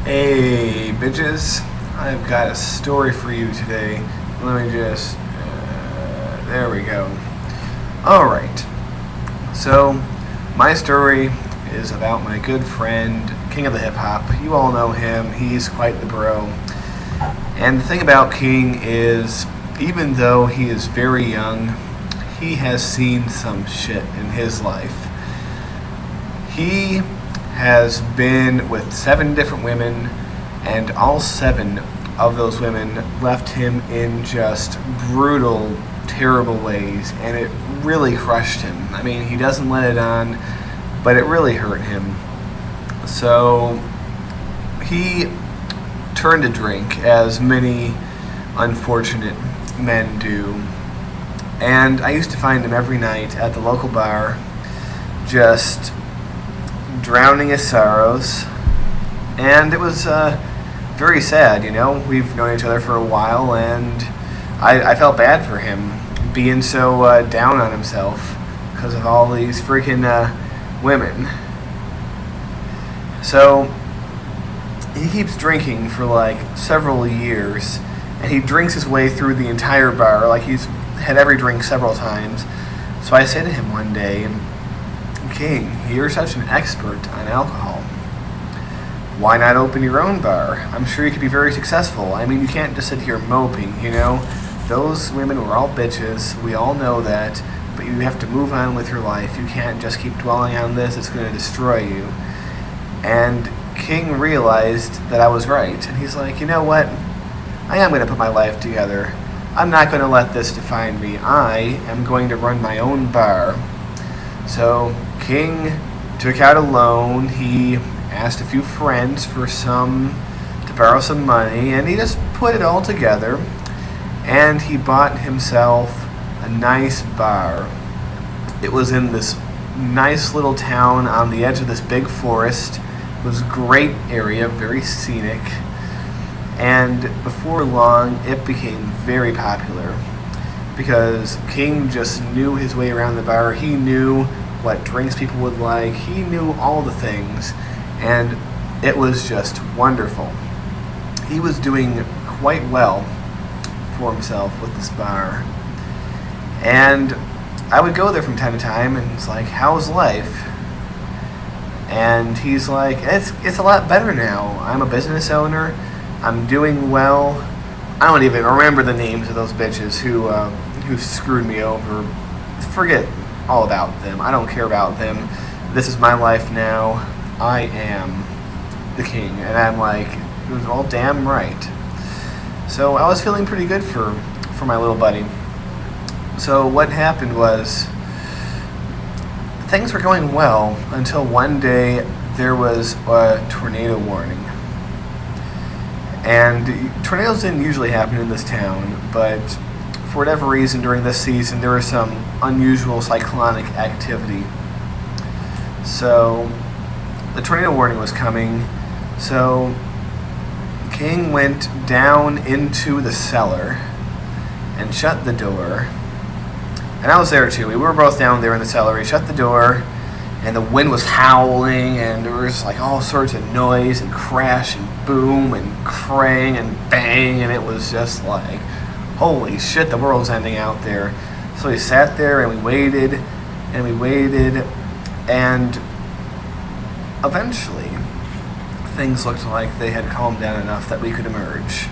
Hey, bitches. I've got a story for you today. Let me just. There we go. Alright. So, my story is about my good friend, King of the Hip Hop. You all know him. He's quite the bro. And the thing about King is, even though he is very young, he has seen some shit in his life. He has been with 7 different women, and all 7 of those women left him in just brutal, terrible ways, and it really crushed him. I mean, he doesn't let it on, but it really hurt him. So he turned to drink, as many unfortunate men do. And I used to find him every night at the local bar, just drowning his sorrows. And it was very sad, you know. We've known each other for a while, and I felt bad for him being so down on himself because of all these freaking women. So he keeps drinking for like several years, and he drinks his way through the entire bar. Like, he's had every drink several times. So I say to him one day, "King, you're such an expert on alcohol. Why not open your own bar? I'm sure you could be very successful. I mean, you can't just sit here moping, you know? Those women were all bitches. We all know that. But you have to move on with your life. You can't just keep dwelling on this. It's going to destroy you." And King realized that I was right. And he's like, "You know what? I am going to put my life together. I'm not going to let this define me. I am going to run my own bar." So King took out a loan. He asked a few friends to borrow some money, and he just put it all together, and he bought himself a nice bar. It was in this nice little town on the edge of this big forest. It was a great area, very scenic, and before long it became very popular because King just knew his way around the bar. He knew what drinks people would like. He knew all the things, and it was just wonderful. He was doing quite well for himself with this bar. And I would go there from time to time, and it's like, "How's life?" And he's like, it's a lot better now. I'm a business owner. I'm doing well. I don't even remember the names of those bitches who screwed me over. Forget all about them. I don't care about them. This is my life now. I am the king. And I'm like, it was all damn right. So I was feeling pretty good for my little buddy. So what happened was, things were going well until one day there was a tornado warning. And tornadoes didn't usually happen in this town, but for whatever reason during this season there was some unusual cyclonic activity. So the tornado warning was coming. So King went down into the cellar and shut the door. And I was there too. We were both down there in the cellar. He shut the door, and the wind was howling, and there was like all sorts of noise and crash and boom and crang and bang, and it was just like, holy shit, the world's ending out there. So we sat there and we waited, and we waited, and eventually things looked like they had calmed down enough that we could emerge.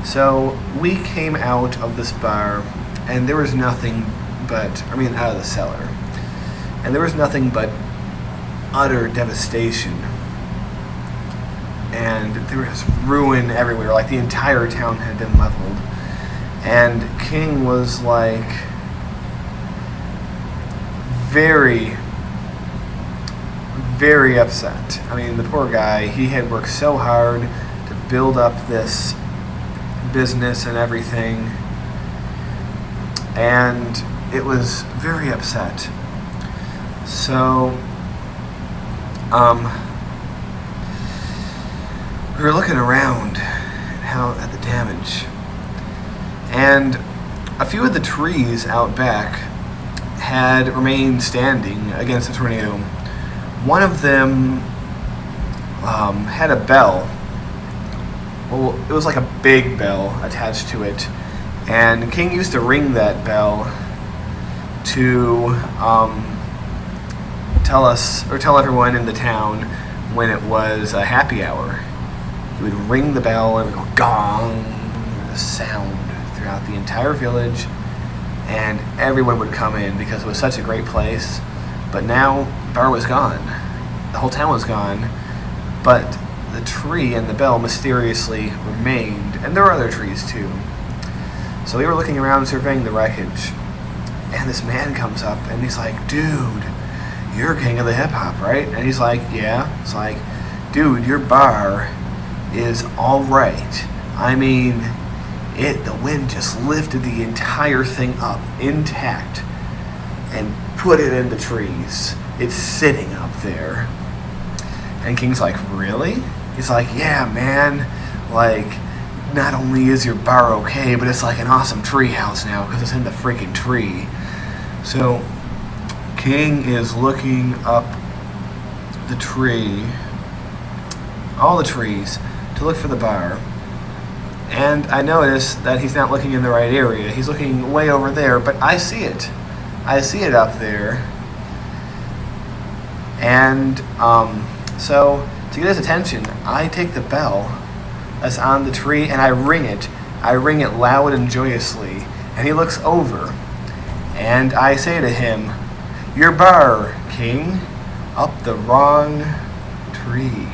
So we came out of this bar, and there was nothing but, out of the cellar, and there was nothing but utter devastation. And there was ruin everywhere, like the entire town had been leveled. And King was like very, very upset. The poor guy, he had worked so hard to build up this business and everything, and it was very upset. So we were looking around at the damage, and a few of the trees out back had remained standing against the tornado. One of them had a bell. Well, it was like a big bell attached to it, and King used to ring that bell to tell everyone in the town when it was a happy hour. He would ring the bell and it would go gong, the sound throughout the entire village, and everyone would come in because it was such a great place. But now the bar was gone. The whole town was gone, but the tree and the bell mysteriously remained, and there were other trees too. So we were looking around surveying the wreckage, and this man comes up and he's like, "Dude, you're king of the hip hop, right?" And he's like, "Yeah." It's like, "Dude, your bar is all right. I mean, the wind just lifted the entire thing up intact and put it in the trees. It's sitting up there." And King's like, "Really?" He's like, "Yeah, man. Like, not only is your bar okay, but it's like an awesome tree house now because it's in the freaking tree." So King is looking up the tree, all the trees, to look for the bar. And I notice that he's not looking in the right area. He's looking way over there, but I see it. I see it up there. And so to get his attention, I take the bell that's on the tree and I ring it. I ring it loud and joyously. And he looks over. And I say to him, "Your bar, King, up the wrong tree."